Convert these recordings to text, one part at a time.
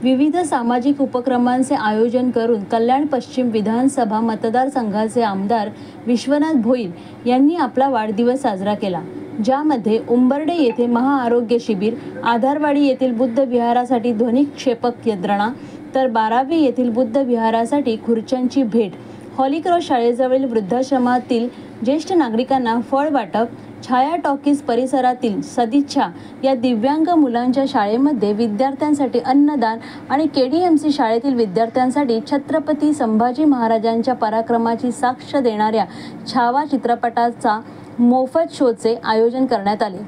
विविध सामाजिक उपक्रमांचे आयोजन करून कल्याण पश्चिम विधानसभा मतदारसंघाचे आमदार विश्वनाथ भोईर यांनी आपला वाढदिवस साजरा केला, ज्यामध्ये उंबर्डे येथे महाआरोग्य शिबिर, आधारवाडी येथील बुद्ध विहारासाठी ध्वनिक्षेपक यंत्रणा, तर बारावी येथील बुद्ध विहारासाठी खुर्च्यांची भेट, हॉली क्रॉस शाळेजवळील वृद्धाश्रमातील ज्येष्ठ नागरिकांना फळ वाटप, छाया टॉकीज परिसरातील सदिच्छा या दिव्यांग मुलांच्या शाळेमध्ये विद्यार्थ्यांसाठी अन्नदान आणि केडीएमसी शाळेतील विद्यार्थ्यांसाठी छत्रपती संभाजी महाराजांच्या पराक्रमाची साक्ष देणाऱ्या छावा चित्रपटाचा मोफत शोचे आयोजन करण्यात आले।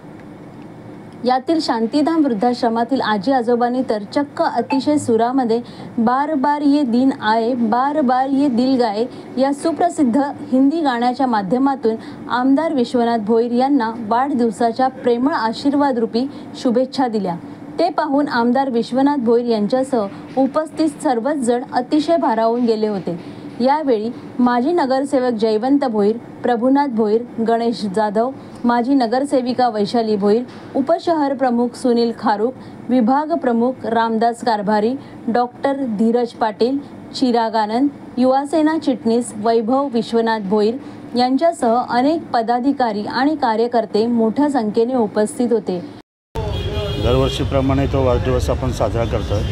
यातील शांतीधाम वृद्धाश्रमातील आजी आजोबांनी तर चक्क अतिशय सुरामध्ये बार बार ये दिन आए बार बार ये दिल गाए या सुप्रसिद्ध हिंदी गाण्याच्या माध्यमातून आमदार विश्वनाथ भोईर यांना वाढदिवसाच्या प्रेमळ आशीर्वादरूपी शुभेच्छा दिल्या। ते पाहून आमदार विश्वनाथ भोईर यांच्यासह उपस्थित सर्वच जण अतिशय भारावून गेले होते। यावेळी माजी नगरसेवक जयवंत भोईर, प्रभुनाथ भोईर, गणेश जाधव, माजी नगरसेविका वैशाली भोईर, उपशहर प्रमुख सुनील खारूक, विभाग प्रमुख रामदास कारभारी, डॉक्टर धीरज पाटील, चिराग आनंद, युवासेना चिटणीस वैभव विश्वनाथ भोईर यांच्यासह अनेक पदाधिकारी आणि कार्यकर्ते मोठ्या संख्येने उपस्थित होते। दरवर्षीप्रमाणे तो वाढदिवस आपण साजरा करतो।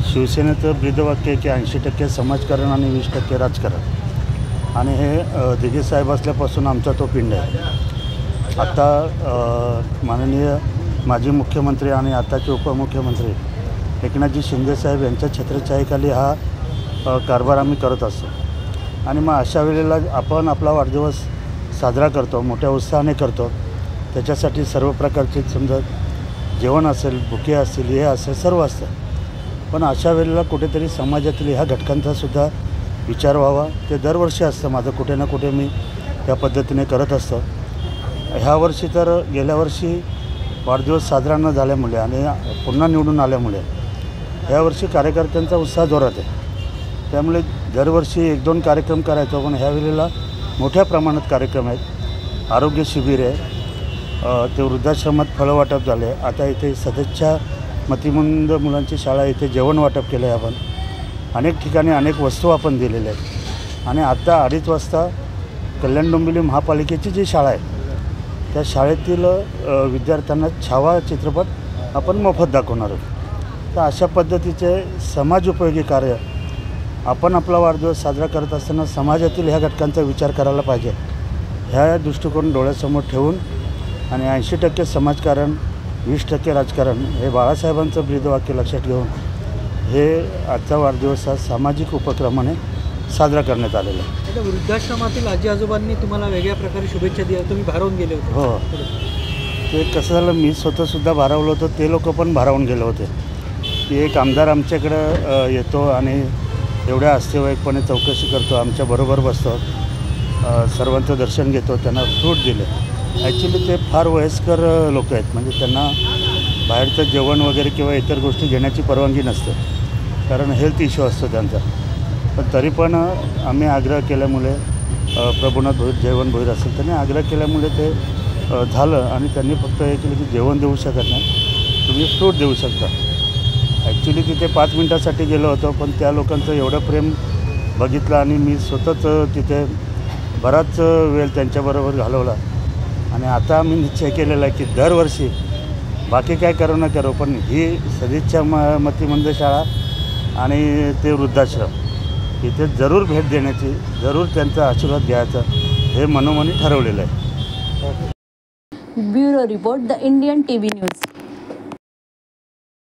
शिवसेनेचं ब्रीदवाक्य की 80% समाजकारण आणि 20% राजकारण, आणि हे दिघे साहेब असल्यापासून आमचा तो पिंड आहे। आता माननीय माजी मुख्यमंत्री आणि आताचे उपमुख्यमंत्री एकनाथजी शिंदे साहेब यांच्या छत्रछायेखाली हा कारभार आम्ही करत असतो। आणि मग अशा वेळेला आपण आपला वाढदिवस साजरा करतो, मोठ्या उत्साहाने करतो। त्याच्यासाठी सर्व प्रकारचे समजा जेवण असेल, बुके असतील, हे असेल, सर्व असतं। पण अशा वेळेला कुठेतरी समाजातील ह्या घटकांचासुद्धा विचार व्हावा, ते दरवर्षी असतं माझं, कुठे ना कुठे मी त्या पद्धतीने करत असतो। ह्या वर्षी तर गेल्या वर्षी वाढदिवस साजरा न झाल्यामुळे आणि पुन्हा निवडून आल्यामुळे ह्यावर्षी कार्यकर्त्यांचा उत्साह जोरात आहे। त्यामुळे दरवर्षी 1-2 कार्यक्रम करायचो, पण ह्या वेळेला मोठ्या प्रमाणात कार्यक्रम आहेत। आरोग्य शिबिर आहे, ते वृद्धाश्रमात फळं वाटप झाले, आता इथे सदिच्छा मतिमंद मुलांची शाळा, इथे जेवण वाटप केलं आहे आपण, अनेक ठिकाणी अनेक वस्तू आपण दिलेल्या आहेत। आणि आता 2:30 वाजता कल्याण डोंबिवली महापालिकेची जी शाळा आहे त्या शाळेतील विद्यार्थ्यांना छावा चित्रपट आपण मोफत दाखवणार आहोत। तर अशा पद्धतीचे समाज उपयोगी कार्य आपण आपला वाढदिवस साजरा करत असताना समाजातील ह्या घटकांचा विचार करायला पाहिजे, ह्या दृष्टिकोन डोळ्यासमोर ठेवून आणि 80% समाजकारण 20% राजकारण हे बाळासाहेबांचं ब्रीदवाक्य लक्षात घेऊन हे आजचा वाढदिवस हा सामाजिक उपक्रमाने साजरा करण्यात आलेला आहे। वृद्धाश्रमातील आजी आजोबांनी तुम्हाला वेगळ्या प्रकारे शुभेच्छा दिल्या, तुम्ही भारावून गेले होते। हो, ते कसं झालं, मी स्वतःसुद्धा भारावलं होतं, ते लोक पण भारावून गेले होते की एक आमदार आमच्याकडं येतो आणि एवढ्या अस्तेवाईकपणे चौकशी करतो, आमच्याबरोबर बसतो, सर्वांचं दर्शन घेतो, त्यांना फ्रूट दिले। ॲक्च्युली ते फार वयस्कर लोक आहेत, म्हणजे त्यांना बाहेरचं जेवण वगैरे किंवा इतर गोष्टी घेण्याची परवानगी नसते, कारण हेल्थ इश्यू असतो त्यांचा। पण तरी पण आम्ही आग्रह केल्यामुळे प्रभुनाथ भोईर, जयवंत भोईर असेल, त्यांनी आग्रह केल्यामुळे ते झालं आणि त्यांनी फक्त हे केलं की जेवण देऊ शकत नाही, तुम्ही फ्रूट देऊ शकता। ॲक्च्युली तिथे 5 मिनटासाठी गेलो होतो, पण त्या लोकांचं एवढं प्रेम बघितलं आणि मी स्वतःच तिथे बराच वेळ त्यांच्याबरोबर घालवला। आणि आता आम्ही निश्चय केलेला आहे की दरवर्षी बाकी काय करो ना करो, पण ही सदिच्छा मतिमंद शाळा आणि ते वृद्धाश्रम इथे जरूर भेट देण्याची, जरूर त्यांचा आशीर्वाद घ्यायचा हे मनोमनी ठरवलेलं आहे। Bureau report, the Indian TV news.